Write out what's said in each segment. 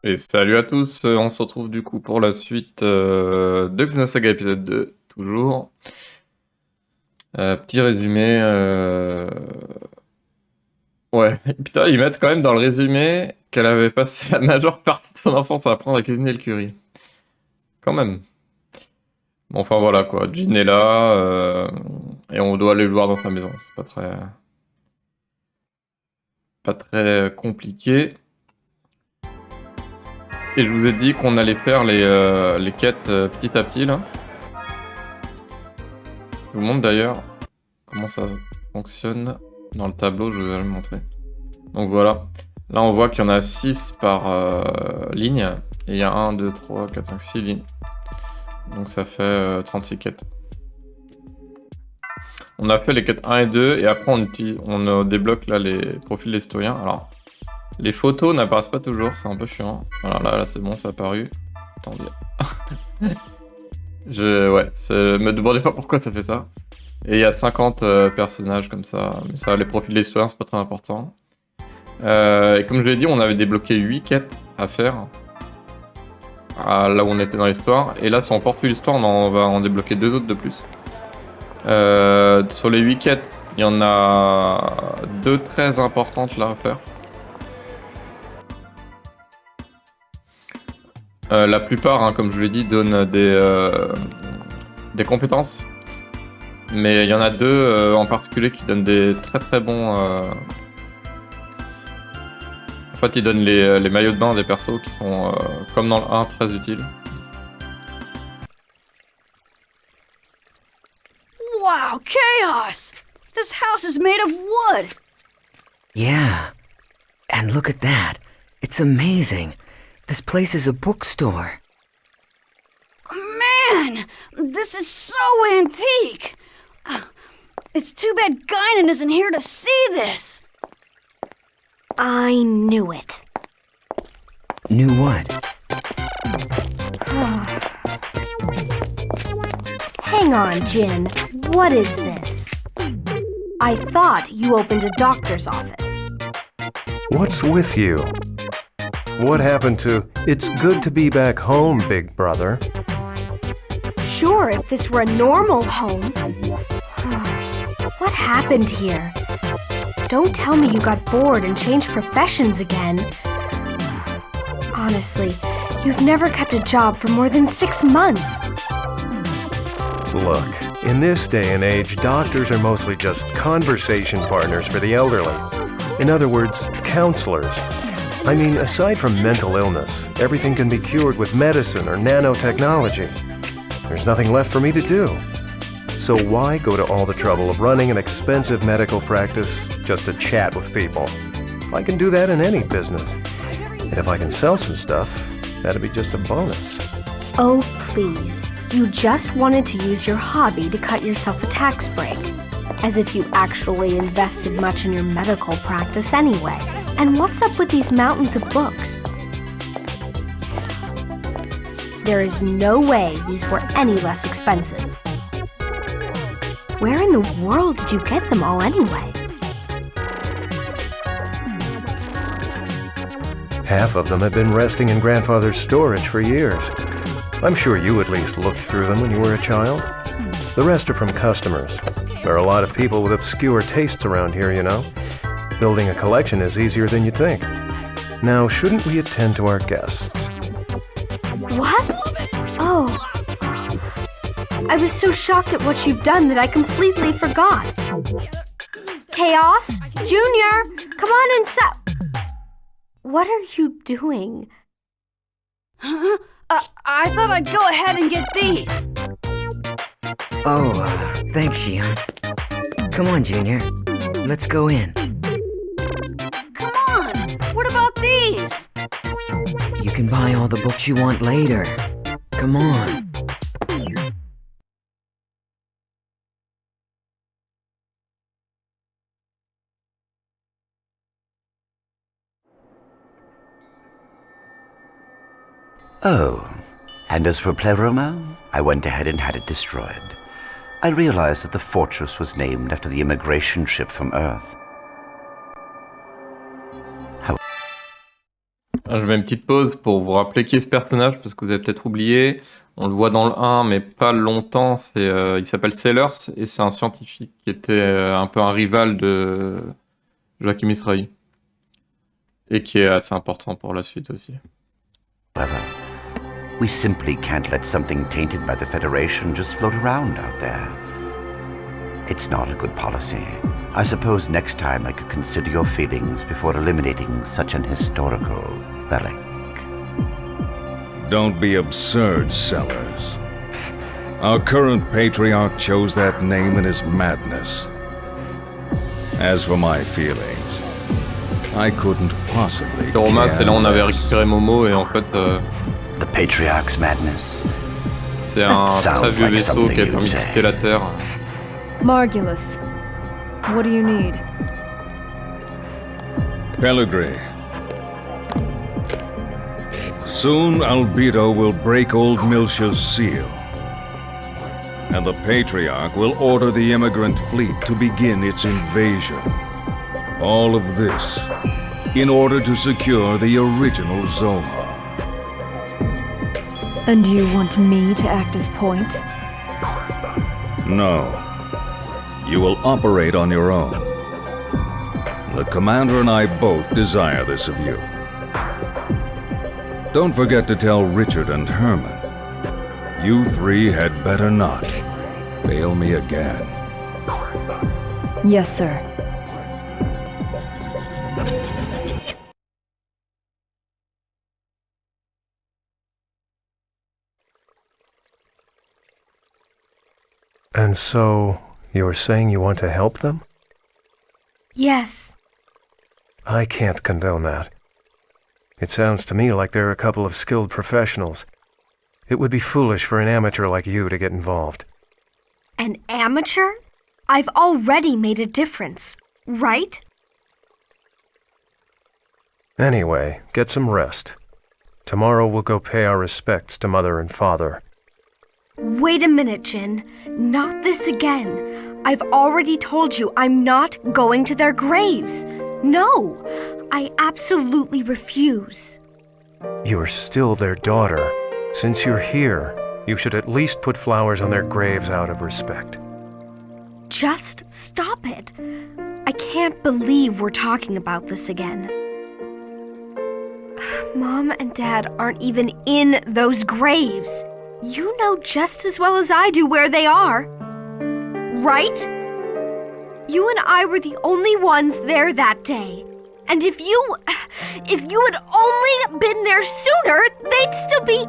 Et salut à tous, on se retrouve du coup pour la suite de Xenosaga épisode 2, toujours. Petit résumé. Ouais, putain, ils mettent quand même dans le résumé qu'elle avait passé la majeure partie de son enfance à apprendre à cuisiner le curry. Quand même. Bon, enfin voilà quoi, Jin est là, et on doit aller le voir dans sa maison. C'est pas très compliqué. Et je vous ai dit qu'on allait faire les quêtes petit à petit là. Je vous montre d'ailleurs comment ça fonctionne dans le tableau, je vais le montrer. Donc voilà, là on voit qu'il y en a 6 par ligne, et il y a 1, 2, 3, 4, 5, 6 lignes. Donc ça fait 36 quêtes. On a fait les quêtes 1 et 2, et après on débloque là les profils des citoyens. Alors, les photos n'apparaissent pas toujours, c'est un peu chiant. Voilà, là c'est bon, ça a apparu. Attendez. Ouais, me demandez pas pourquoi ça fait ça. Et il y a 50 personnages comme ça, mais ça, les profils des citoyens, c'est pas très important. Et comme je l'ai dit, on avait débloqué 8 quêtes à faire. Là où on était dans l'histoire. Et là, si on poursuit l'histoire, on va en débloquer 2 autres de plus. Sur les 8 quêtes, il y en a 2 très importantes là à faire. La plupart, hein, comme je l'ai dit, donnent des compétences. Mais il y en a 2 en particulier qui donnent des très très bons... En fait, ils donnent les maillots de bain des persos qui sont, comme dans le 1, très utiles. Wow, chaos! This house is made of wood! Yeah. And look at that. It's amazing. This place is a bookstore. Man, this is so antique! It's too bad Guinan isn't here to see this! I knew it. Knew what? Hang on, Jin. What is this? I thought you opened a doctor's office. What's with you? What happened to, "It's good to be back home, big brother"? Sure, if this were a normal home. What happened here? Don't tell me you got bored and changed professions again. Honestly, you've never kept a job for more than 6 months. Look, in this day and age, doctors are mostly just conversation partners for the elderly. In other words, counselors. I mean, aside from mental illness, everything can be cured with medicine or nanotechnology. There's nothing left for me to do. So why go to all the trouble of running an expensive medical practice just to chat with people? I can do that in any business. And if I can sell some stuff, that'd be just a bonus. Oh, please. You just wanted to use your hobby to cut yourself a tax break. As if you actually invested much in your medical practice anyway. And what's up with these mountains of books? There is no way these were any less expensive. Where in the world did you get them all anyway? Half of them have been resting in Grandfather's storage for years. I'm sure you at least looked through them when you were a child. The rest are from customers. There are a lot of people with obscure tastes around here, you know. Building a collection is easier than you think. Now, shouldn't we attend to our guests? What? Oh. I was so shocked at what you've done that I completely forgot. Chaos? Junior! Come on and What are you doing? Huh? I thought I'd go ahead and get these. Oh, thanks, Xion. Come on, Junior. Let's go in. Come on! What about these? You can buy all the books you want later. Come on. Oh, and as for Pleroma, I went ahead and had it destroyed. I realized that the fortress was named after the immigration ship from Earth. Je mets une petite pause pour vous rappeler qui est ce personnage, parce que vous avez peut-être oublié. On le voit dans le 1, mais pas longtemps. Il s'appelle Sellers, et c'est un scientifique qui était un peu un rival de Joachim Israël. Et qui est assez important pour la suite aussi. However, we simply can't let something tainted by the Federation just float around out there. It's not a good policy. I suppose next time I could consider your feelings before eliminating such an historical relic. Don't be absurd, Sellers. Our current patriarch chose that name in his madness. As for my feelings, I couldn't possibly. Roma, c'est là où on avait récupéré Momo et en fait. The Patriarch's madness. C'est un très vieux vaisseau qui a permis de quitter la Terre. Margulis, what do you need? Pellegrini. Soon Albedo will break old Miltia's seal. And the Patriarch will order the immigrant fleet to begin its invasion. All of this in order to secure the original Zohar. And do you want me to act as point? No. You will operate on your own. The Commander and I both desire this of you. Don't forget to tell Richard and Herman. You three had better not fail me again. Yes, sir. And so, you're saying you want to help them? Yes. I can't condone that. It sounds to me like they're a couple of skilled professionals. It would be foolish for an amateur like you to get involved. An amateur? I've already made a difference, right? Anyway, get some rest. Tomorrow we'll go pay our respects to Mother and Father. Wait a minute, Jin. Not this again. I've already told you I'm not going to their graves. No, I absolutely refuse. You're still their daughter. Since you're here, you should at least put flowers on their graves out of respect. Just stop it. I can't believe we're talking about this again. Mom and Dad aren't even in those graves. You know just as well as I do where they are. Right? You and I were the only ones there that day. And if you had only been there sooner, they'd still be...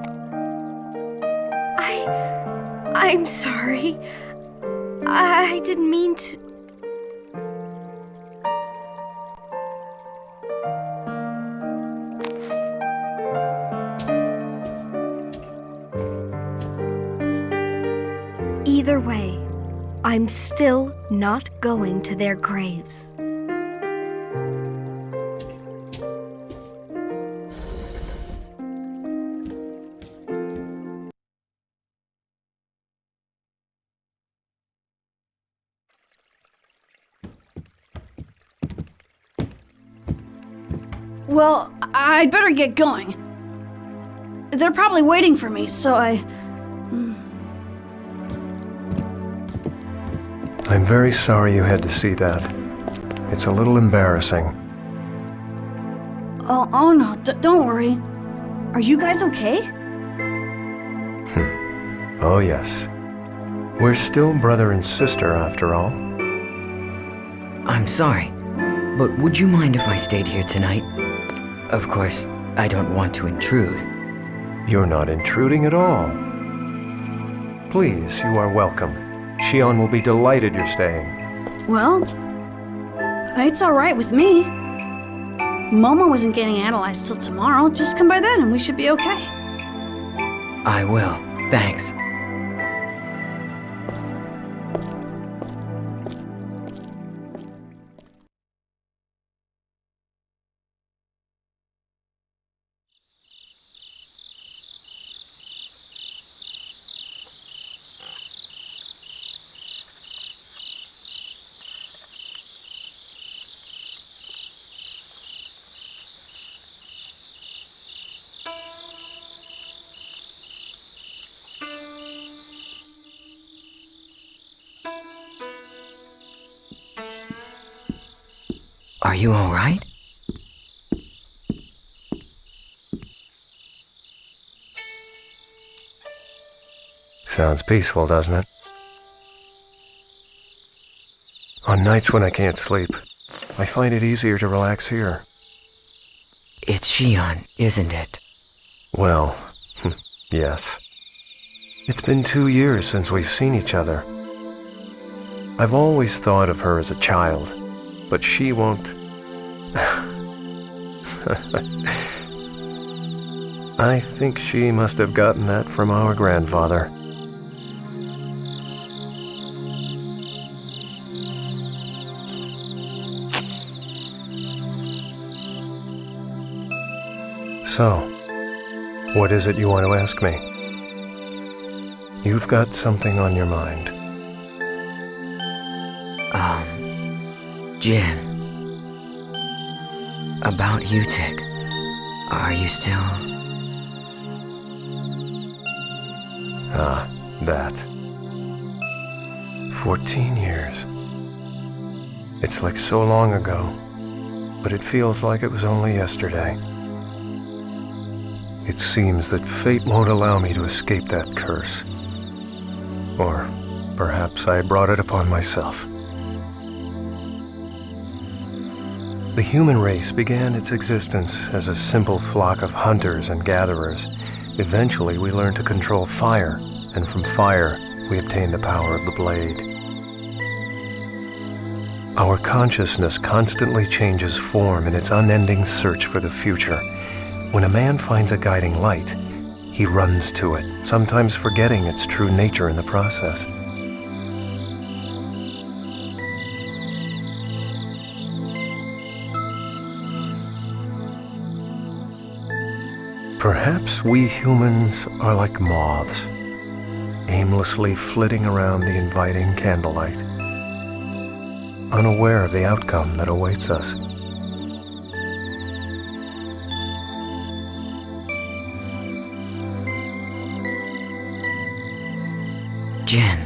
I'm sorry. I didn't mean to... Either way, I'm still not going to their graves. Well, I'd better get going. They're probably waiting for me, so I'm very sorry you had to see that. It's a little embarrassing. Oh no, don't worry. Are you guys okay? Oh yes. We're still brother and sister after all. I'm sorry, but would you mind if I stayed here tonight? Of course, I don't want to intrude. You're not intruding at all. Please, you are welcome. Shion will be delighted you're staying. Well, it's all right with me. Momo isn't getting analyzed till tomorrow. Just come by then and we should be okay. I will, thanks. Are you all right? Sounds peaceful, doesn't it? On nights when I can't sleep, I find it easier to relax here. It's Shion, isn't it? Well, yes. It's been 2 years since we've seen each other. I've always thought of her as a child, but she won't... I think she must have gotten that from our grandfather. So, what is it you want to ask me? You've got something on your mind. Jin. About Utic. Are you still... Ah, that. 14 years. It's like so long ago, but it feels like it was only yesterday. It seems that fate won't allow me to escape that curse. Or perhaps I brought it upon myself. The human race began its existence as a simple flock of hunters and gatherers. Eventually, we learned to control fire, and from fire, we obtained the power of the blade. Our consciousness constantly changes form in its unending search for the future. When a man finds a guiding light, he runs to it, sometimes forgetting its true nature in the process. Perhaps we humans are like moths, aimlessly flitting around the inviting candlelight, unaware of the outcome that awaits us. Jin.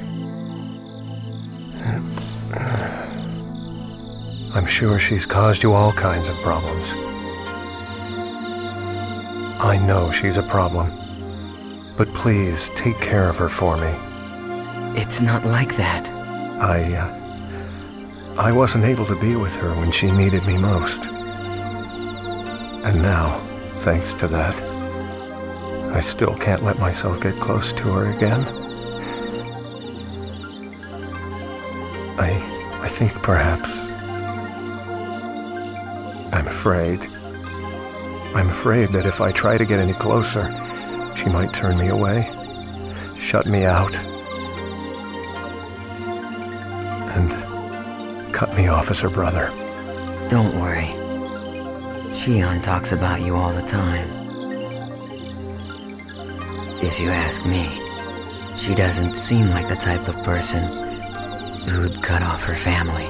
I'm sure she's caused you all kinds of problems. I know she's a problem, but please take care of her for me. It's not like that. I wasn't able to be with her when she needed me most. And now, thanks to that, I still can't let myself get close to her again. I think perhaps... I'm afraid that if I try to get any closer, she might turn me away, shut me out, and cut me off as her brother. Don't worry. Shion talks about you all the time. If you ask me, she doesn't seem like the type of person who'd cut off her family.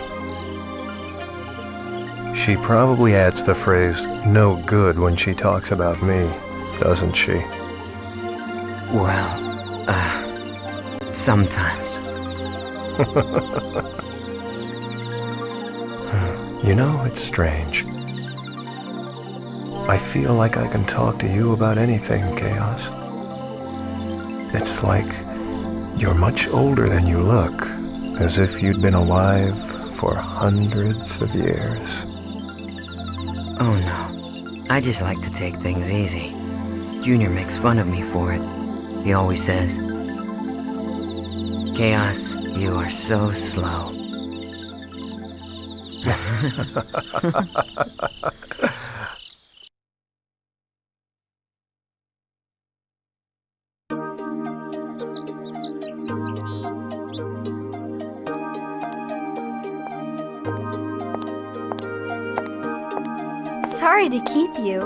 She probably adds the phrase, no good, when she talks about me, doesn't she? Well, sometimes. You know, it's strange. I feel like I can talk to you about anything, Chaos. It's like you're much older than you look, as if you'd been alive for hundreds of years. Oh no, I just like to take things easy. Junior makes fun of me for it. He always says, Chaos, you are so slow. Sorry to keep you.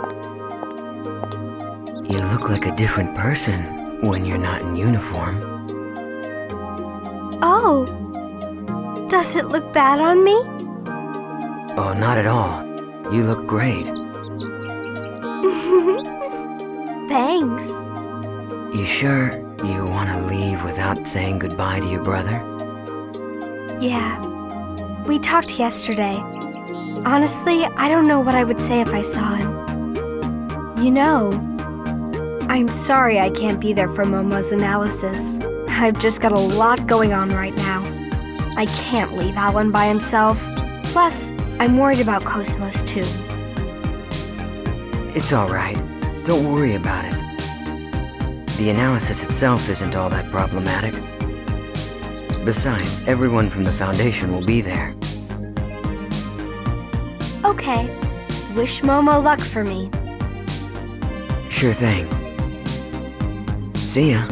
You look like a different person when you're not in uniform. Oh, does it look bad on me? Oh, not at all. You look great. Thanks. You sure you want to leave without saying goodbye to your brother? Yeah, we talked yesterday. Honestly, I don't know what I would say if I saw him. You know, I'm sorry I can't be there for Momo's analysis. I've just got a lot going on right now. I can't leave Alan by himself. Plus, I'm worried about Kos-mos too. It's alright. Don't worry about it. The analysis itself isn't all that problematic. Besides, everyone from the Foundation will be there. Okay. Wish Momo luck for me. Sure thing. See ya.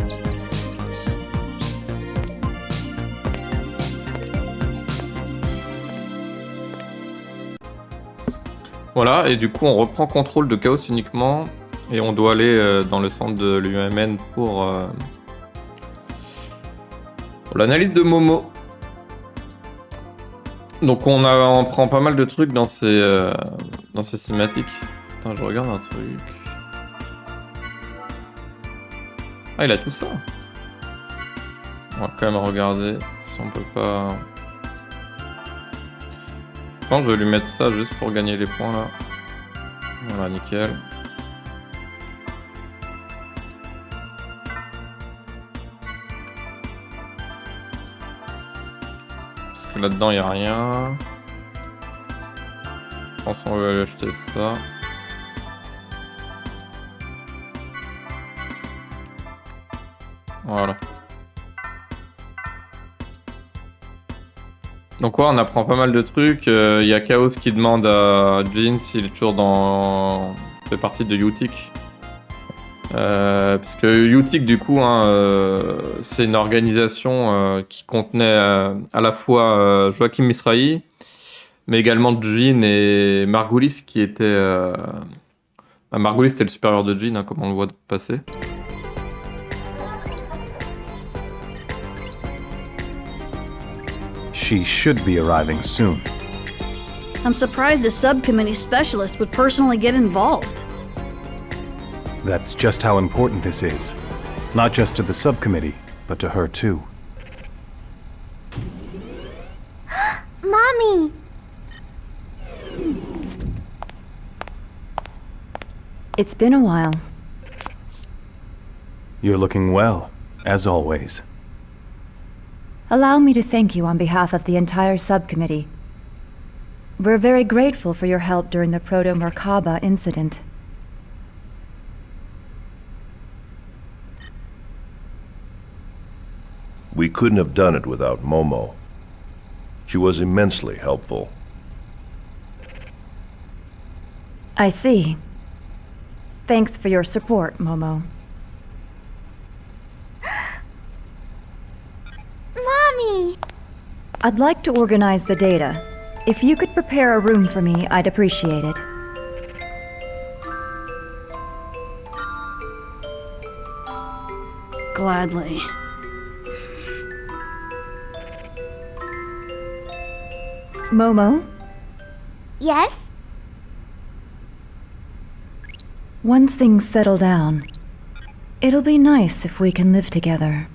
Voilà, et du coup on reprend contrôle de Chaos uniquement, et on doit aller dans le centre de l'UMN pour l'analyse de Momo. Donc on prend pas mal de trucs dans ces cinématiques. Attends, je regarde un truc. Ah, il a tout ça. On va quand même regarder si on peut pas... Je pense que je vais lui mettre ça juste pour gagner les points là. Voilà, nickel. Parce que là-dedans il n'y a rien. Je pense qu'on va aller acheter ça. Voilà. Donc ouais, on apprend pas mal de trucs. Y a Chaos qui demande à Jin s'il est toujours fait partie de Utik. Parce que Utik, du coup, c'est une organisation qui contenait à la fois Joachim Misrahi, mais également Jin et Margulis, qui était... Margulis, c'était le supérieur de Jin, comme on le voit passer. She should be arriving soon. I'm surprised a subcommittee specialist would personally get involved. That's just how important this is. Not just to the subcommittee, but to her too. Mommy! It's been a while. You're looking well, as always. Allow me to thank you on behalf of the entire subcommittee. We're very grateful for your help during the Proto-Merkaba incident. We couldn't have done it without Momo. She was immensely helpful. I see. Thanks for your support, Momo. Mommy! I'd like to organize the data. If you could prepare a room for me, I'd appreciate it. Gladly. Momo? Yes? Once things settle down, it'll be nice if we can live together.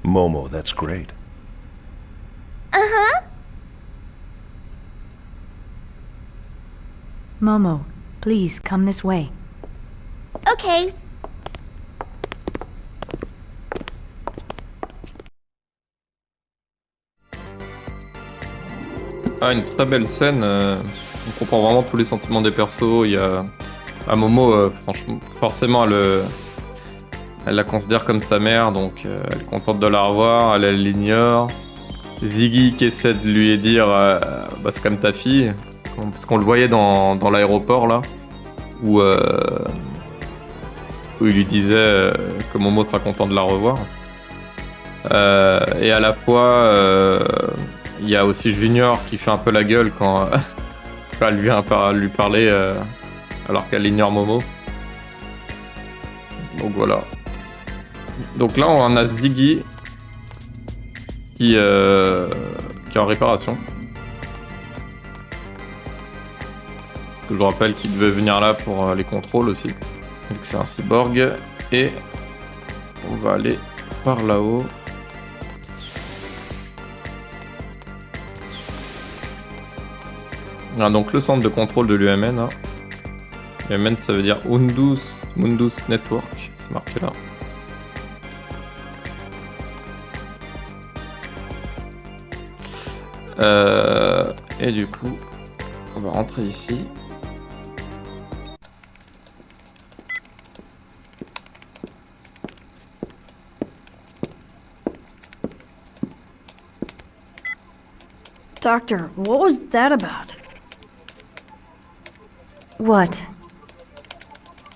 Momo, that's great. Uh-huh. Momo, please come this way. Okay. Ah, une très belle scène. On comprend vraiment tous les sentiments des persos. Il y a Momo, franchement, forcément, elle la considère comme sa mère, donc elle est contente de la revoir. Elle l'ignore. Ziggy qui essaie de lui dire bah, c'est comme ta fille, parce qu'on le voyait dans l'aéroport là, où il lui disait que Momo sera content de la revoir. Et à la fois, il y a aussi Junior qui fait un peu la gueule quand elle vient lui parler alors qu'elle ignore Momo. Donc voilà. Donc là, on a Ziggy qui est en réparation. Je vous rappelle qu'il devait venir là pour les contrôles aussi. Donc c'est un cyborg. Et on va aller par là-haut. Ah, donc le centre de contrôle de l'UMN. Hein. UMN, ça veut dire Mundus Network. C'est marqué là. Et du coup, on va rentrer ici. Doctor, what was that about? What?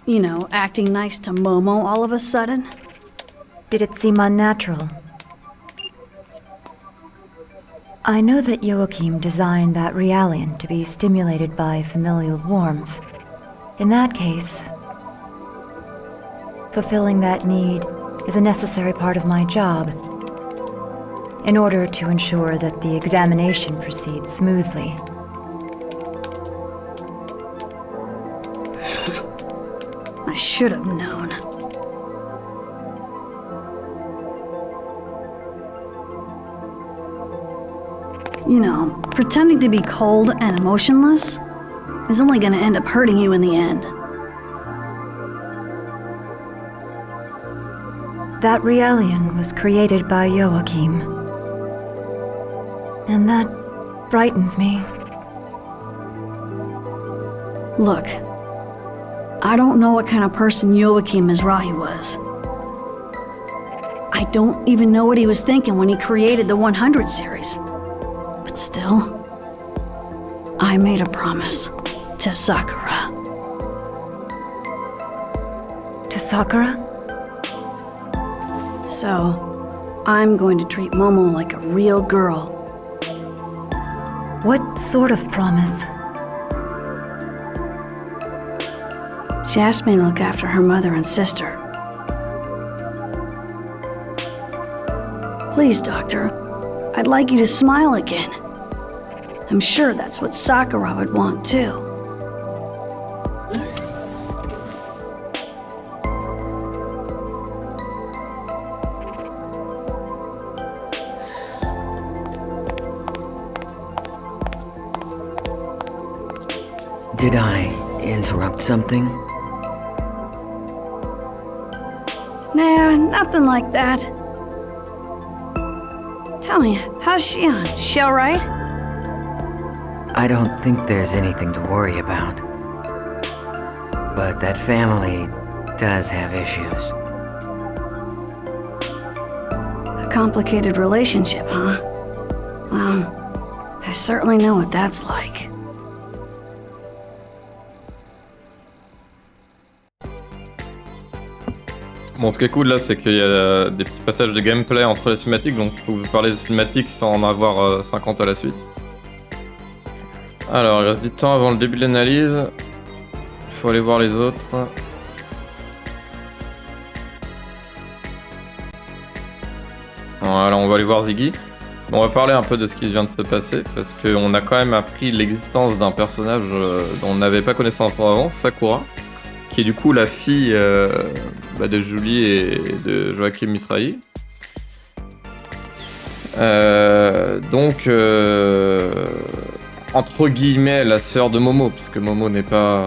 You know, acting nice to Momo all of a sudden? Did it seem unnatural? I know that Joachim designed that Realian to be stimulated by familial warmth. In that case, fulfilling that need is a necessary part of my job, in order to ensure that the examination proceeds smoothly. I should have known. You know, pretending to be cold and emotionless is only gonna end up hurting you in the end. That Realian was created by Joachim. And that frightens me. Look, I don't know what kind of person Joachim Mizrahi was. I don't even know what he was thinking when he created the 100 series. But still, I made a promise to Sakura. To Sakura? So, I'm going to treat Momo like a real girl. What sort of promise? She asked me to look after her mother and sister. Please, Doctor, I'd like you to smile again. I'm sure that's what Sakura would want too. Did I interrupt something? Nah, nothing like that. Tell me, how's Shion? She alright? I don't think there's anything to worry about. But that family does have issues. A complicated relationship, huh? Well, I certainly know what that's like. Bon, ce qui est cool là, c'est qu'il y a des petits passages de gameplay entre les cinématiques, donc je peux vous parler des cinématiques sans en avoir 50 à la suite. Alors, il reste du temps avant le début de l'analyse. Il faut aller voir les autres. Voilà, on va aller voir Ziggy. Bon, on va parler un peu de ce qui vient de se passer, parce qu'on a quand même appris l'existence d'un personnage dont on n'avait pas connaissance avant, Sakura, qui est du coup la fille de Juli et de Joachim Mizrahi. Donc, entre guillemets, la sœur de Momo, puisque Momo n'est pas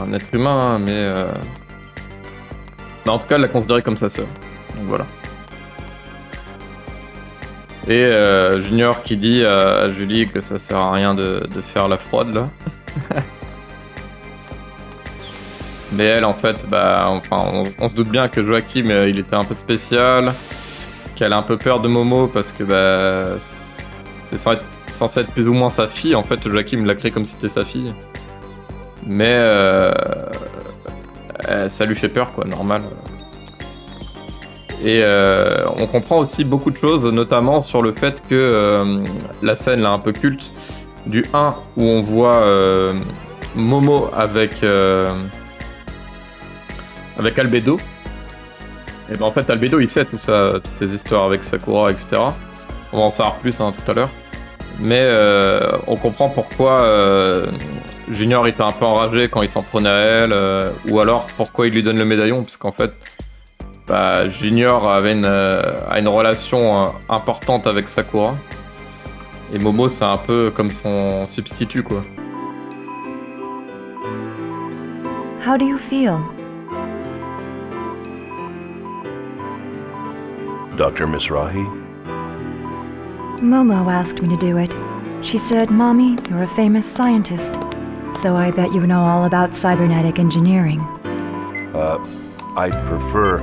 un être humain, hein, mais en tout cas, elle l'a considérée comme sa sœur. Donc voilà. Et Junior qui dit à Julie que ça sert à rien de faire la froide là. Mais elle, en fait, on se doute bien que Joachim, il était un peu spécial, qu'elle a un peu peur de Momo parce que c'est censé être plus ou moins sa fille. En fait, Joachim l'a créé comme si c'était sa fille. Mais ça lui fait peur, quoi, normal. Et on comprend aussi beaucoup de choses, notamment sur le fait que la scène là un peu culte du 1 où on voit Momo avec Albedo. Et ben en fait, Albedo, il sait tout ça, toutes les histoires avec Sakura, etc. On va en savoir plus tout à l'heure. Mais on comprend pourquoi Junior était un peu enragé quand il s'en prenait à elle, ou alors pourquoi il lui donne le médaillon, parce qu'en fait, Junior avait une relation importante avec Sakura. Et Momo, c'est un peu comme son substitut, quoi. How do you feel? Dr. Mizrahi? Momo asked me to do it. She said, Mommy, you're a famous scientist, so I bet you know all about cybernetic engineering. I prefer...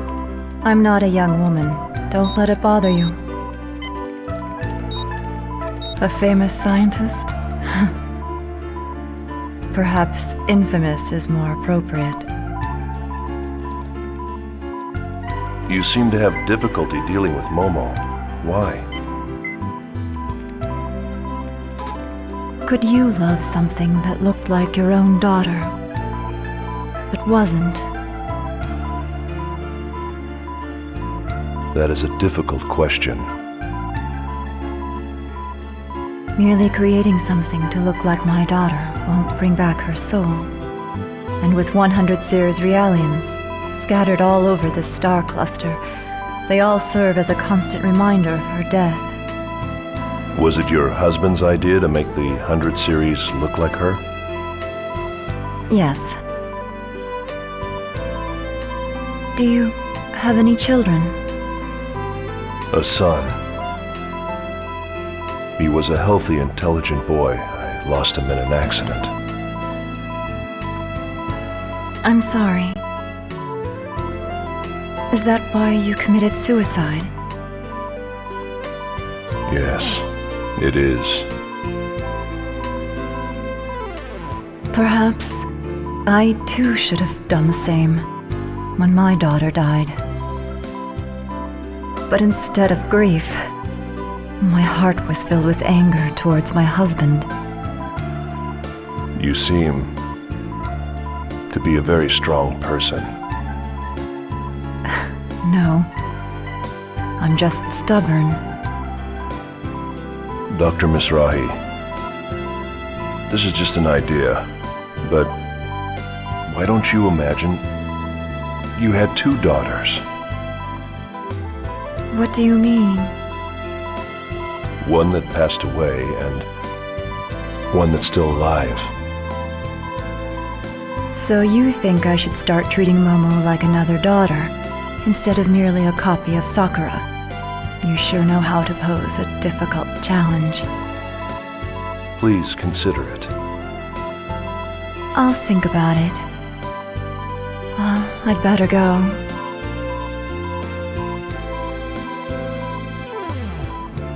I'm not a young woman. Don't let it bother you. A famous scientist? Perhaps infamous is more appropriate. You seem to have difficulty dealing with Momo. Why? Could you love something that looked like your own daughter, but wasn't? That is a difficult question. Merely creating something to look like my daughter won't bring back her soul. And with 100 Sears Realians scattered all over this star cluster, they all serve as a constant reminder of her death. Was it your husband's idea to make the 100 series look like her? Yes. Do you have any children? A son. He was a healthy, intelligent boy. I lost him in an accident. I'm sorry. Is that why you committed suicide? Yes, it is. Perhaps I too should have done the same when my daughter died. But instead of grief, my heart was filled with anger towards my husband. You seem to be a very strong person. No, I'm just stubborn. Dr. Mizrahi, this is just an idea, but why don't you imagine you had 2 daughters? What do you mean? One that passed away and one that's still alive. So you think I should start treating Momo like another daughter, instead of merely a copy of Sakura? You sure know how to pose a difficult challenge. Please consider it. I'll think about it. Well, I'd better go.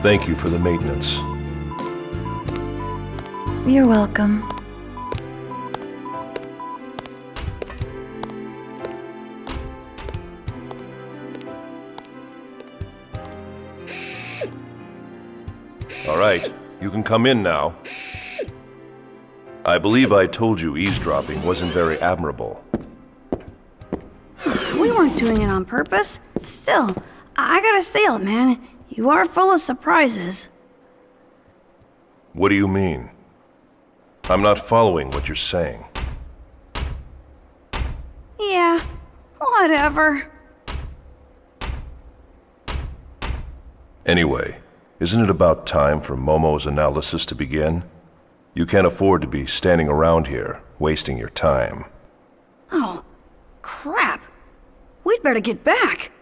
Thank you for the maintenance. You're welcome. All right, you can come in now. I believe I told you eavesdropping wasn't very admirable. We weren't doing it on purpose. Still, I gotta say it, man. You are full of surprises. What do you mean? I'm not following what you're saying. Yeah, whatever. Anyway, isn't it about time for Momo's analysis to begin? You can't afford to be standing around here, wasting your time. Oh, crap. We'd better get back.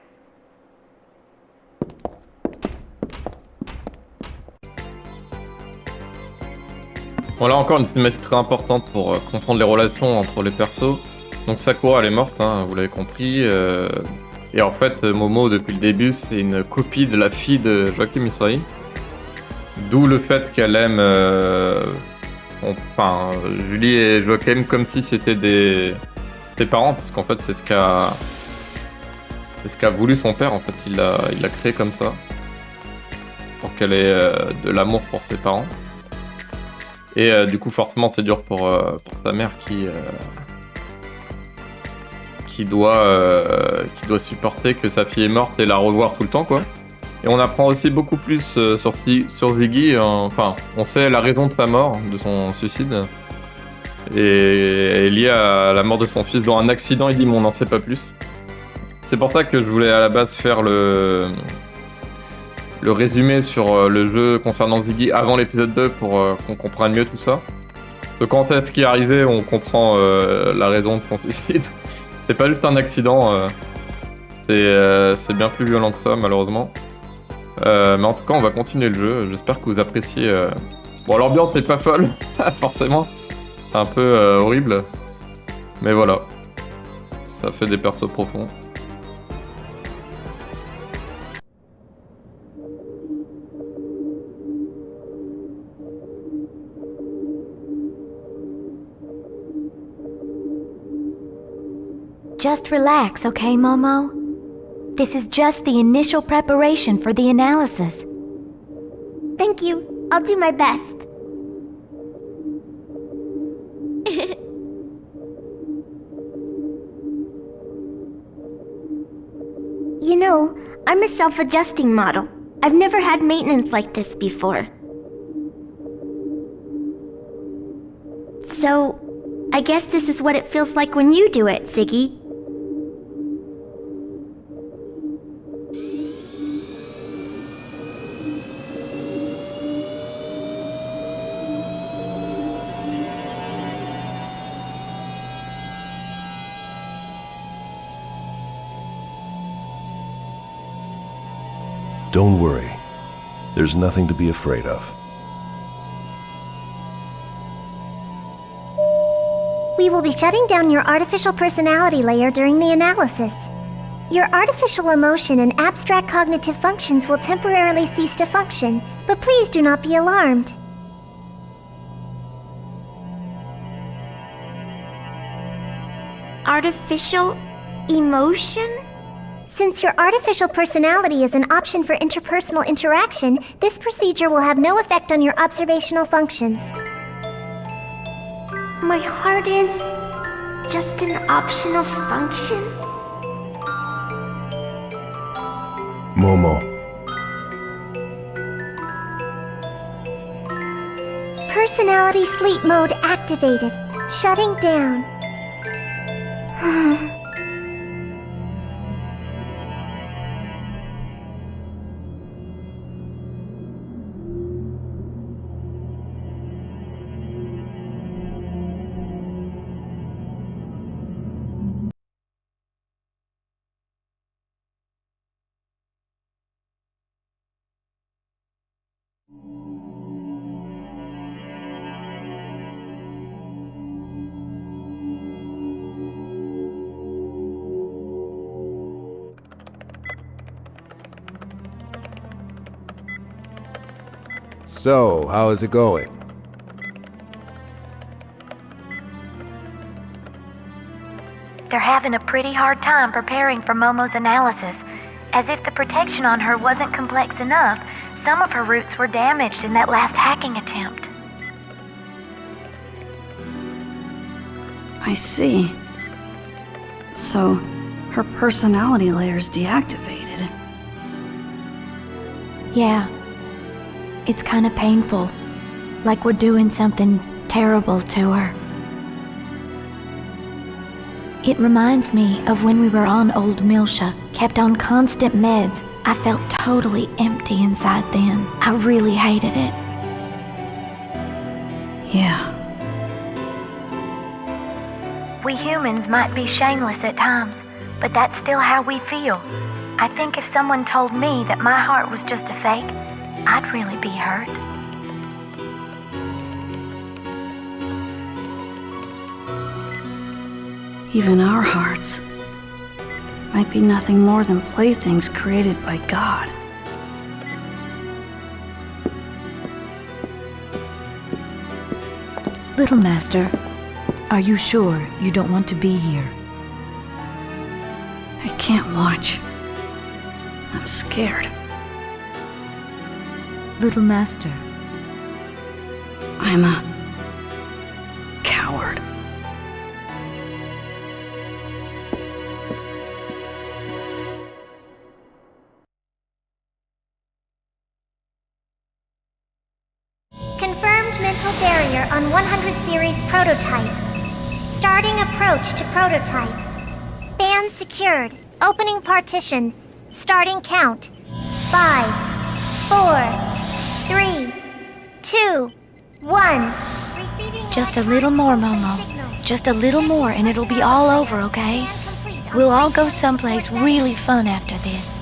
Bon, là encore une cinématique très importante pour comprendre les relations entre les persos. Donc Sakura, elle est morte, hein, vous l'avez compris. Et en fait, Momo, depuis le début, c'est une copie de la fille de Joachim Mizrahi. D'où le fait qu'elle aime Juli et Joachim comme si c'était des parents, parce qu'en fait, c'est ce qu'a voulu son père. En fait, il l'a créé comme ça, pour qu'elle ait de l'amour pour ses parents. Et du coup, forcément, c'est dur pour sa mère qui qui doit supporter que sa fille est morte et la revoir tout le temps, quoi. Et on apprend aussi beaucoup plus sur Ziggy. Enfin, on sait la raison de sa mort, de son suicide. Et est liée à la mort de son fils dans un accident, il dit, mais on n'en sait pas plus. C'est pour ça que je voulais à la base faire le résumé sur le jeu concernant Ziggy avant l'épisode 2 pour qu'on comprenne mieux tout ça. Parce que quand on sait ce qui est arrivé, on comprend la raison de son suicide. C'est pas juste un accident, c'est bien plus violent que ça, malheureusement. Mais en tout cas, on va continuer le jeu. J'espère que vous appréciez. Bon, l'ambiance n'est pas folle, forcément. C'est un peu horrible. Mais voilà. Ça fait des persos profonds. Just relax, okay, Momo? This is just the initial preparation for the analysis. Thank you. I'll do my best. You know, I'm a self-adjusting model. I've never had maintenance like this before. So, I guess this is what it feels like when you do it, Ziggy. Don't worry. There's nothing to be afraid of. We will be shutting down your artificial personality layer during the analysis. Your artificial emotion and abstract cognitive functions will temporarily cease to function, but please do not be alarmed. Artificial emotion? Since your artificial personality is an option for interpersonal interaction, this procedure will have no effect on your observational functions. My heart is just an optional function? Momo. Personality sleep mode activated. Shutting down. So, how is it going? They're having a pretty hard time preparing for Momo's analysis. As if the protection on her wasn't complex enough, some of her roots were damaged in that last hacking attempt. I see. So, her personality layer's deactivated. Yeah. It's kind of painful. Like we're doing something terrible to her. It reminds me of when we were on Old Milsha, kept on constant meds. I felt totally empty inside then. I really hated it. Yeah. We humans might be shameless at times, but that's still how we feel. I think if someone told me that my heart was just a fake, I'd really be hurt. Even our hearts might be nothing more than playthings created by God. Little Master, are you sure you don't want to be here? I can't watch. I'm scared. Little Master. I'm a coward. on 100 series prototype. Starting approach to prototype. Band secured. Opening partition. Starting count. 5, 4, 3, 2, 1. Just a little more, Momo. Just a little more and it'll be all over, okay? We'll all go someplace really fun after this.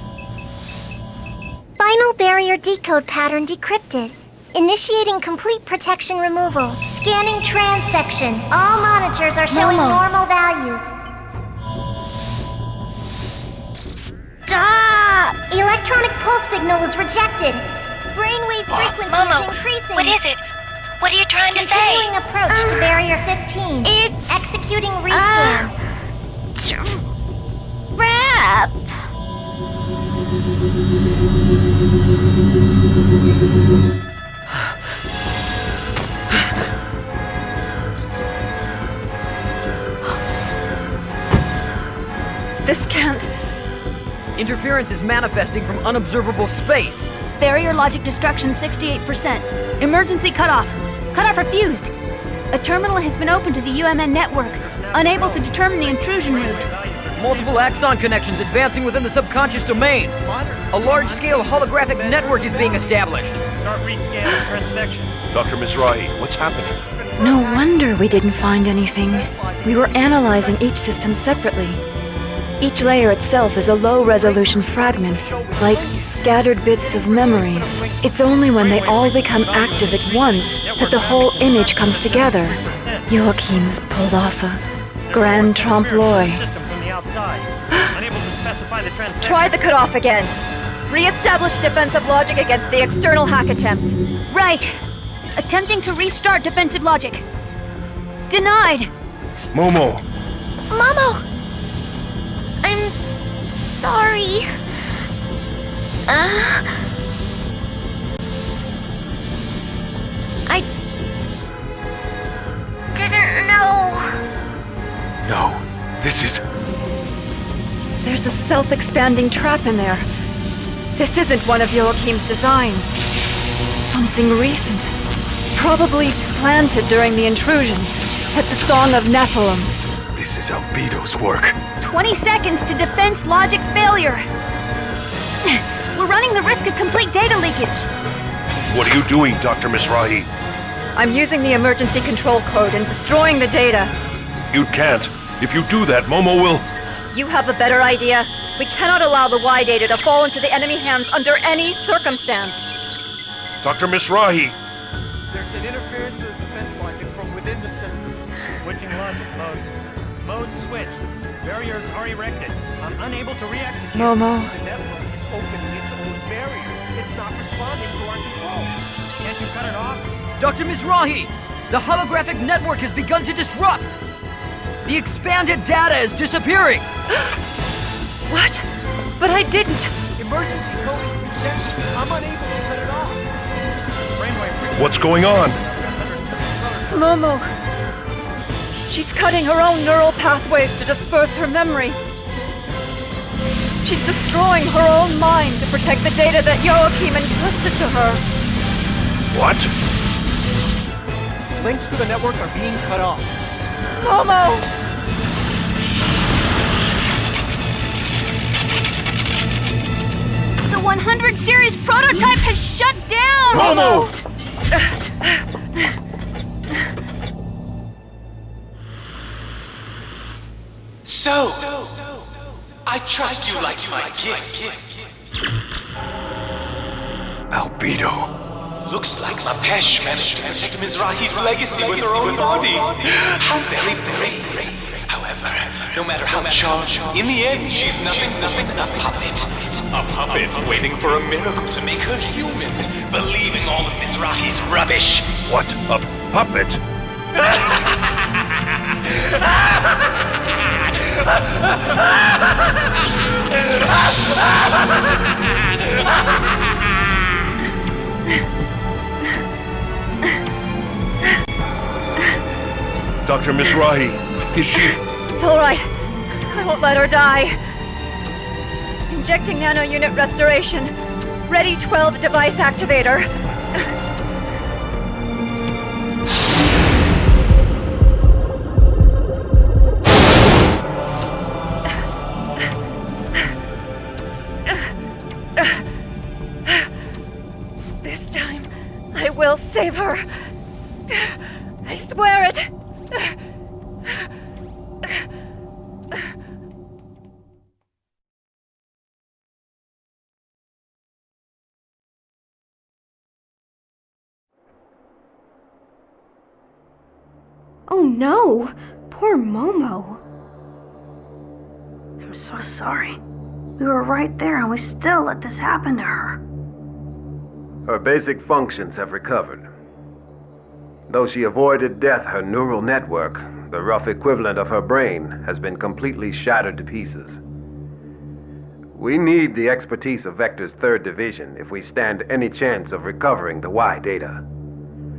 Final barrier decode pattern decrypted. Initiating complete protection removal. Scanning transection. All monitors are showing Momo. normal values. Stop! Electronic pulse signal is rejected. Brainwave frequency Momo, is increasing. what is it? What are you trying to say? Continuing approach to barrier 15. It's... Executing rescan. Trap! This can't... Interference is manifesting from unobservable space. Barrier logic destruction 68%. Emergency cutoff. Cutoff refused. A terminal has been opened to the UMN network, unable to determine the intrusion route. Multiple axon connections advancing within the subconscious domain. A large-scale holographic network is being established. Start rescanning Introspection. Dr. Mizrahi, what's happening? No wonder we didn't find anything. We were analyzing each system separately. Each layer itself is a low-resolution fragment, like scattered bits of memories. It's only when they all become active at once that the whole image comes together. Joachim's pulled off a grand trompe-l'oeil. Try the cutoff again. Re-establish defensive logic against the external hack attempt. Right. Attempting to restart defensive logic. Denied. Momo! Momo! I'm sorry. I didn't know. No, this is... There's a self-expanding trap in there. This isn't one of Joachim's designs. Something recent. Probably planted during the intrusion at the Song of Nephilim. This is Albedo's work. 20 seconds to defense logic failure. We're running the risk of complete data leakage. What are you doing, Dr. Mizrahi? I'm using the emergency control code and destroying the data. You can't. If you do that, Momo will... You have a better idea. We cannot allow the Y data to fall into the enemy hands under any circumstance. Dr. Mizrahi! There's an interference with defense logic from within the system. Switching logic mode. Mode switched. Barriers are erected. I'm unable to re-execute. Momo. The network is opening its own barrier. It's not responding to our control. Can't you cut it off? Dr. Mizrahi, the holographic network has begun to disrupt. The expanded data is disappearing. What? But I didn't. Emergency code is reset. I'm unable to cut it off. Brainwave. What's going on? It's Momo. She's cutting her own neural pathways to disperse her memory. She's destroying her own mind to protect the data that Joachim entrusted to her. What? Links to the network are being cut off. Momo! The 100 series prototype has shut down! Momo! So, I trust you like my gift. Albedo. Looks like Lapesh managed to protect Mizrahi's legacy with her own body. How very brave. However, no matter how charged, in the end, she's nothing than a puppet. A puppet waiting for a miracle to make her human, believing all of Mizrahi's rubbish. What? A puppet? Dr. Mizrahi, is she... It's all right. I won't let her die. Injecting nano-unit restoration. Ready 12 device activator. Oh no! Poor Momo. I'm so sorry. We were right there and we still let this happen to her. Her basic functions have recovered. Though she avoided death, her neural network, the rough equivalent of her brain, has been completely shattered to pieces. We need the expertise of Vector's 3rd Division if we stand any chance of recovering the Y data.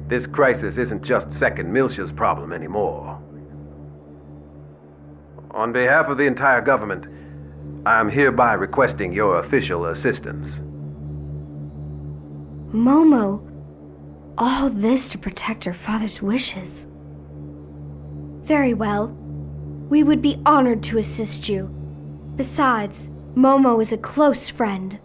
This crisis isn't just 2nd Militia's problem anymore. On behalf of the entire government, I am hereby requesting your official assistance. Momo, all this to protect her father's wishes. Very well. We would be honored to assist you. Besides, Momo is a close friend.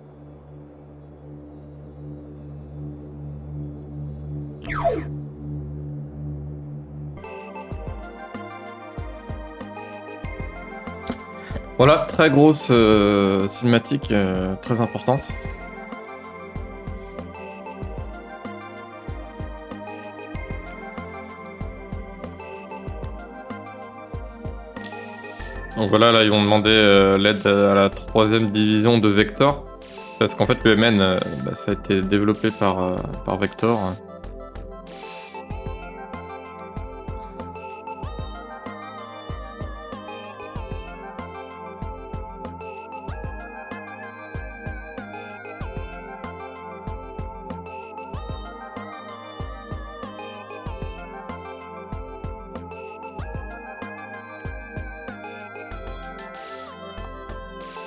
Voilà, très grosse cinématique, très importante. Donc voilà, là ils vont demander l'aide à la 3e division de Vector. Parce qu'en fait l'UMN, ça a été développé par Vector.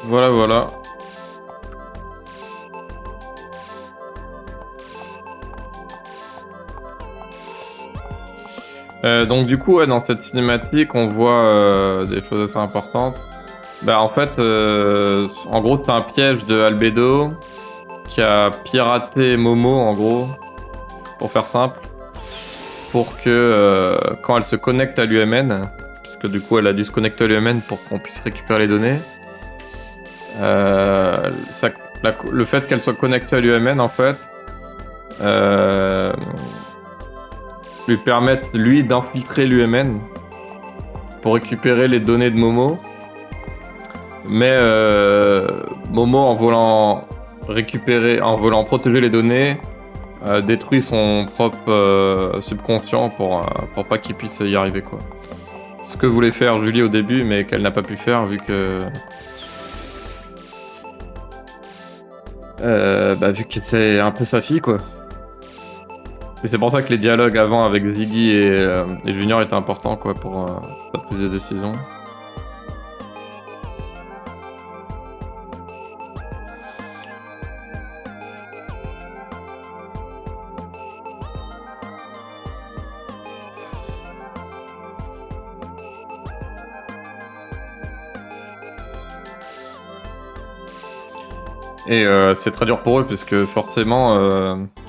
Voilà, voilà. Donc du coup, ouais, dans cette cinématique, on voit des choses assez importantes. Bah en fait, en gros, c'est un piège de Albedo qui a piraté Momo, en gros, pour faire simple, pour que quand elle se connecte à l'UMN, parce que du coup, elle a dû se connecter à l'UMN pour qu'on puisse récupérer les données. Le fait qu'elle soit connectée à l'UMN, en fait, lui permettre, lui, d'infiltrer l'UMN pour récupérer les données de Momo. Mais Momo, en voulant protéger les données, détruit son propre subconscient pour pas qu'il puisse y arriver, quoi. Ce que voulait faire Juli au début, mais qu'elle n'a pas pu faire vu que c'est un peu sa fille, quoi. Et c'est pour ça que les dialogues avant avec Ziggy et Junior étaient importants, quoi, pour sa prise de décision. Et c'est très dur pour eux, puisque forcément,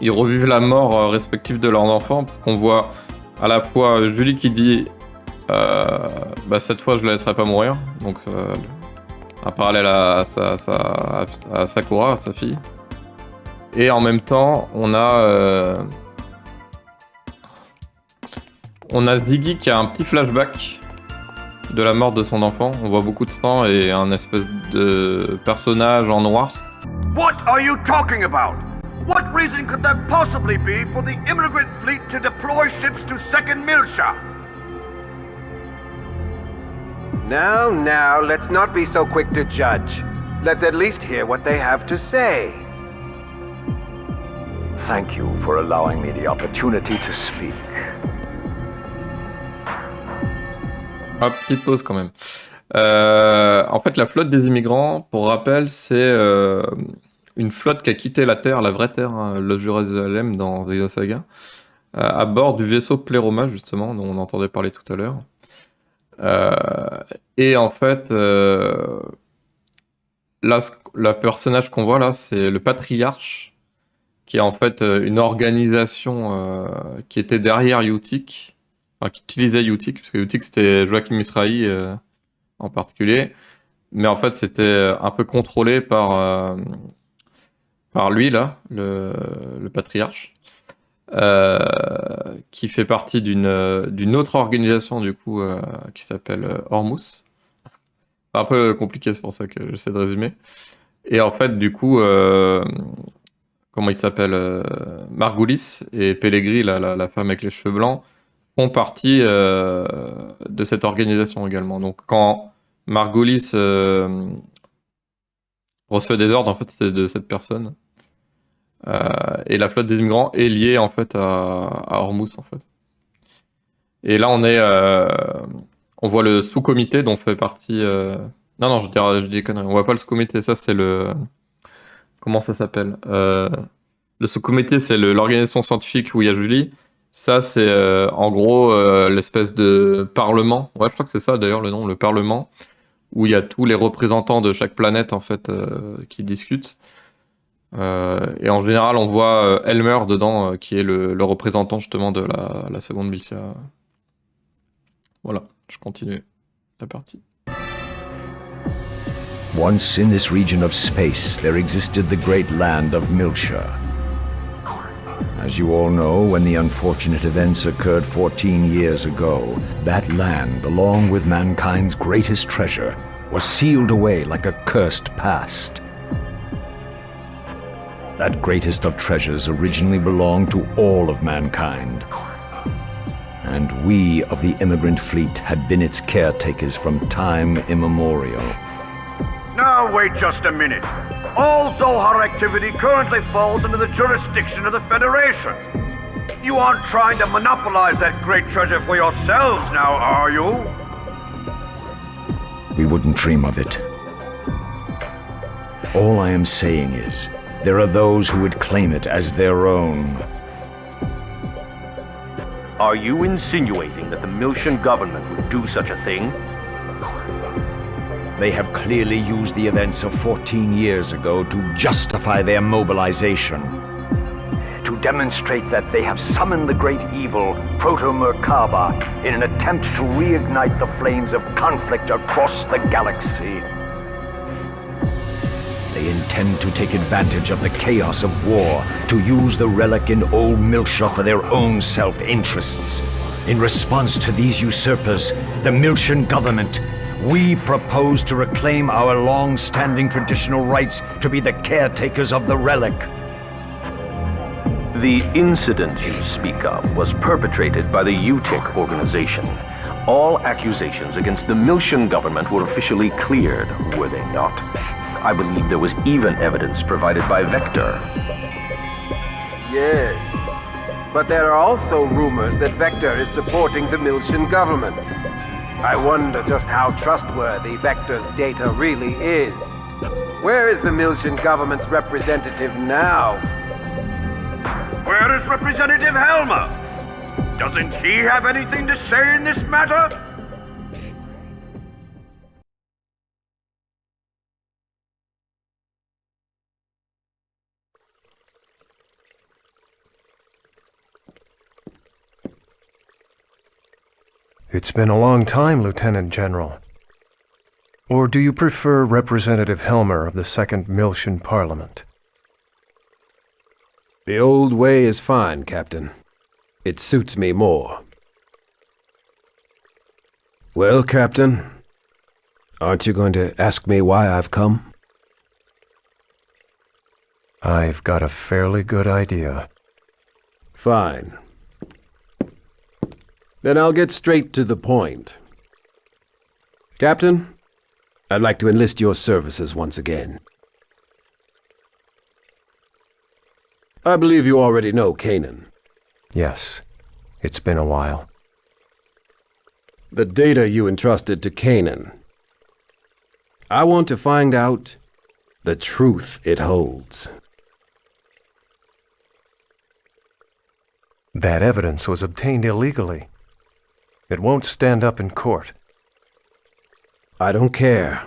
ils revivent la mort respective de leurs enfants, parce qu'on voit à la fois Juli qui dit cette fois je la laisserai pas mourir, donc un parallèle à Sakura, à sa fille. Et en même temps, on a Ziggy qui a un petit flashback de la mort de son enfant. On voit beaucoup de sang et un espèce de personnage en noir. What are you talking about? What reason could there possibly be for the immigrant fleet to deploy ships to 2nd Militia? Now, let's not be so quick to judge. Let's at least hear what they have to say. Thank you for allowing me the opportunity to speak. Hop, petite pause quand même. En fait, la flotte des immigrants, pour rappel, c'est une flotte qui a quitté la Terre, la vraie Terre, hein, le Jérusalem dans Xenosaga, à bord du vaisseau Pleroma, justement, dont on entendait parler tout à l'heure. Et en fait, là, le personnage qu'on voit là, c'est le patriarche, qui est en fait une organisation qui était derrière Utic, enfin, qui utilisait Utic, parce que Utic c'était Joachim Misrahi en particulier, mais en fait c'était un peu contrôlé par lui là, le patriarche, qui fait partie d'une autre organisation du coup qui s'appelle Hormuz. C'est un peu compliqué, c'est pour ça que j'essaie de résumer. Et en fait du coup comment il s'appelle, Margulis et Pellegrini, la femme avec les cheveux blancs, font partie de cette organisation également. Donc quand Margulis reçoit des ordres, en fait, c'était de cette personne. Et la flotte des immigrants est liée en fait à Hormuz en fait. Et là on voit le sous-comité dont fait partie. Non, je dis des conneries. On voit pas le sous-comité. Ça c'est le. Comment ça s'appelle? Le sous-comité, c'est l'organisation scientifique où il y a Juli. Ça, c'est en gros l'espèce de parlement. Ouais, je crois que c'est ça d'ailleurs le nom, le parlement, où il y a tous les représentants de chaque planète en fait qui discutent. Et en général, on voit Elmer dedans, qui est le représentant justement de la seconde militia. Voilà, je continue la partie. Once in this region of space, there existed the great land of Miltia. As you all know, when the unfortunate events occurred 14 years ago, that land, along with mankind's greatest treasure, was sealed away like a cursed past. That greatest of treasures originally belonged to all of mankind. And we of the immigrant fleet had been its caretakers from time immemorial. Now wait just a minute. All Zohar activity currently falls under the jurisdiction of the Federation. You aren't trying to monopolize that great treasure for yourselves now, are you? We wouldn't dream of it. All I am saying is, there are those who would claim it as their own. Are you insinuating that the Miltian government would do such a thing? They have clearly used the events of 14 years ago to justify their mobilization. To demonstrate that they have summoned the great evil, Proto-Merkaba, in an attempt to reignite the flames of conflict across the galaxy. They intend to take advantage of the chaos of war, to use the relic in Old Miltia for their own self-interests. In response to these usurpers, the Miltian government, we propose to reclaim our long-standing traditional rights to be the caretakers of the relic. The incident you speak of was perpetrated by the UTIC organization. All accusations against the Miltian government were officially cleared, were they not? I believe there was even evidence provided by Vector. Yes, but there are also rumors that Vector is supporting the Miltian government. I wonder just how trustworthy Vector's data really is. Where is the Miltian government's representative now? Where is Representative Helmer? Doesn't he have anything to say in this matter? It's been a long time, Lieutenant General. Or do you prefer Representative Helmer of the Second Miltian Parliament? The old way is fine, Captain. It suits me more. Well, Captain, aren't you going to ask me why I've come? I've got a fairly good idea. Fine. Then I'll get straight to the point. Captain, I'd like to enlist your services once again. I believe you already know Kanan. Yes, it's been a while. The data you entrusted to Kanan. I want to find out the truth it holds. That evidence was obtained illegally. It won't stand up in court. I don't care.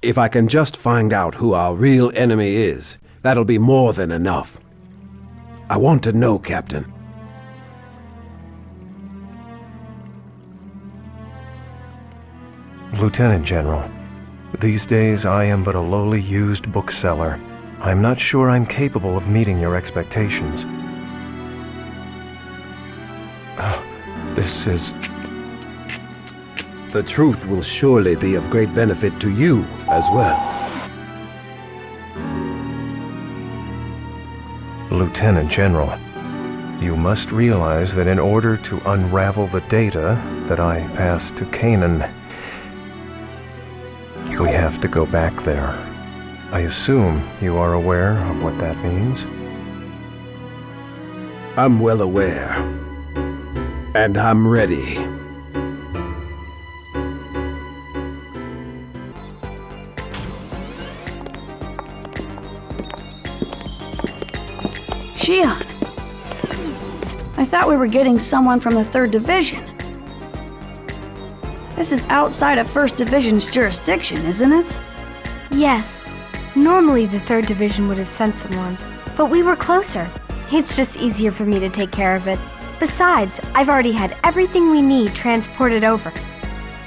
If I can just find out who our real enemy is, that'll be more than enough. I want to know, Captain. Lieutenant General, these days I am but a lowly used bookseller. I'm not sure I'm capable of meeting your expectations. This is... The truth will surely be of great benefit to you as well. Lieutenant General, you must realize that in order to unravel the data that I passed to Canaan, we have to go back there. I assume you are aware of what that means? I'm well aware. And I'm ready. Shion, I thought we were getting someone from the 3rd Division. This is outside of 1st Division's jurisdiction, isn't it? Yes. Normally the 3rd Division would have sent someone, but we were closer. It's just easier for me to take care of it. Besides, I've already had everything we need transported over.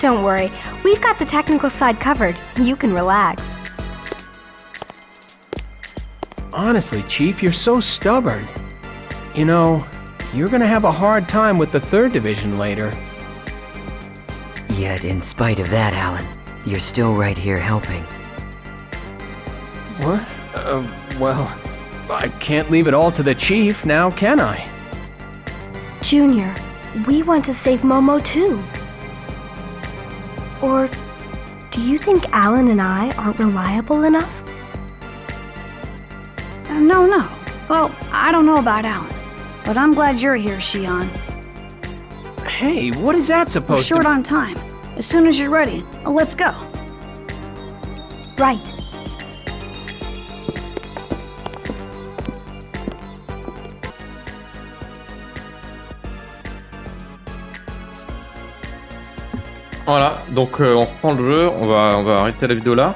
Don't worry, we've got the technical side covered. You can relax. Honestly, Chief, you're so stubborn. You know, you're gonna have a hard time with the 3rd Division later. Yet, in spite of that, Alan, you're still right here helping. What? Well, I can't leave it all to the Chief now, can I? Junior, we want to save Momo too. Or do you think Alan and I aren't reliable enough? No. Well, I don't know about Alan, but I'm glad you're here, Shion. Hey, what is that supposed to... We're short on time. As soon as you're ready, let's go. Right. Voilà, donc on reprend le jeu, on va arrêter la vidéo là.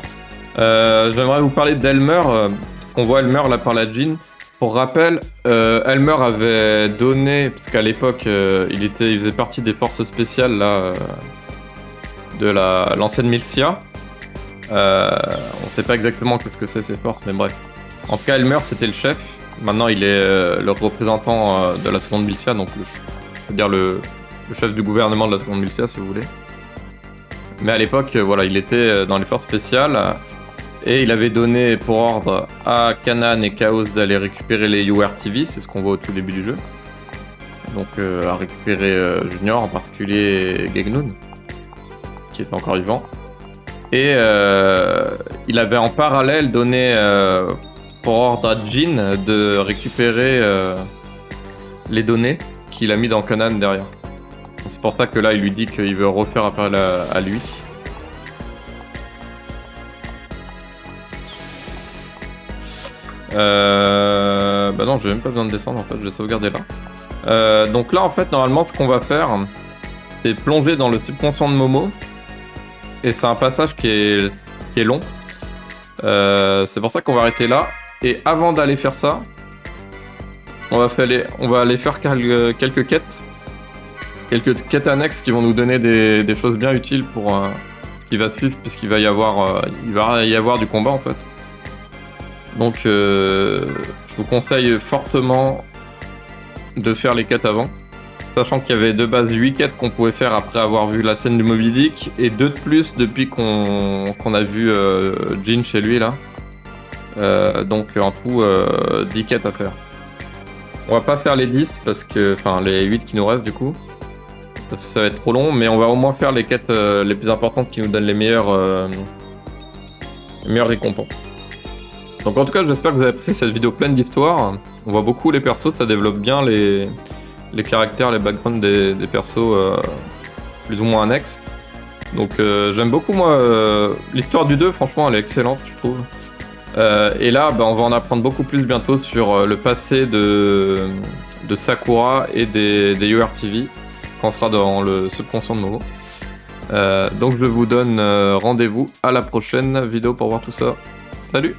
J'aimerais vous parler d'Elmer, on voit Elmer là par la Jean. Pour rappel, Elmer avait donné, parce qu'à l'époque il faisait partie des forces spéciales là, de l'ancienne Militia. On ne sait pas exactement qu'est-ce que c'est ces forces, mais bref. En tout cas, Elmer c'était le chef. Maintenant il est le représentant de la seconde Militia, donc le chef du gouvernement de la seconde Militia si vous voulez. Mais à l'époque, voilà, il était dans les forces spéciales et il avait donné pour ordre à Kanan et Chaos d'aller récupérer les URTV, c'est ce qu'on voit au tout début du jeu. Donc à récupérer Junior, en particulier Gegnoun, qui est encore vivant. Et il avait en parallèle donné pour ordre à Jin de récupérer les données qu'il a mis dans Kanan derrière. C'est pour ça que là, il lui dit qu'il veut refaire appel à lui. Bah non, j'ai même pas besoin de descendre en fait, je vais sauvegarder là. Donc là, en fait, normalement, ce qu'on va faire, c'est plonger dans le subconscient de Momo. Et c'est un passage qui est long. C'est pour ça qu'on va arrêter là. Et avant d'aller faire ça, on va aller faire quelques quêtes. Quelques quêtes annexes qui vont nous donner des choses bien utiles pour ce qui va suivre, puisqu'il va y avoir du combat en fait. Donc je vous conseille fortement de faire les quêtes avant, sachant qu'il y avait de base 8 quêtes qu'on pouvait faire après avoir vu la scène du Moby Dick, et 2 de plus depuis qu'on a vu Jin chez lui là. Donc en tout 10 quêtes à faire. On va pas faire les 10, enfin les 8 qui nous restent du coup. Parce que ça va être trop long, mais on va au moins faire les quêtes les plus importantes qui nous donnent les meilleures récompenses. Donc en tout cas, j'espère que vous avez apprécié cette vidéo pleine d'histoires. On voit beaucoup les persos, ça développe bien les caractères, les backgrounds des persos plus ou moins annexes. Donc j'aime beaucoup moi l'histoire du 2, franchement elle est excellente je trouve. Et là on va en apprendre beaucoup plus bientôt sur le passé de Sakura et des URTV. On sera dans le subconscient de Momo. Donc je vous donne rendez-vous à la prochaine vidéo pour voir tout ça. Salut!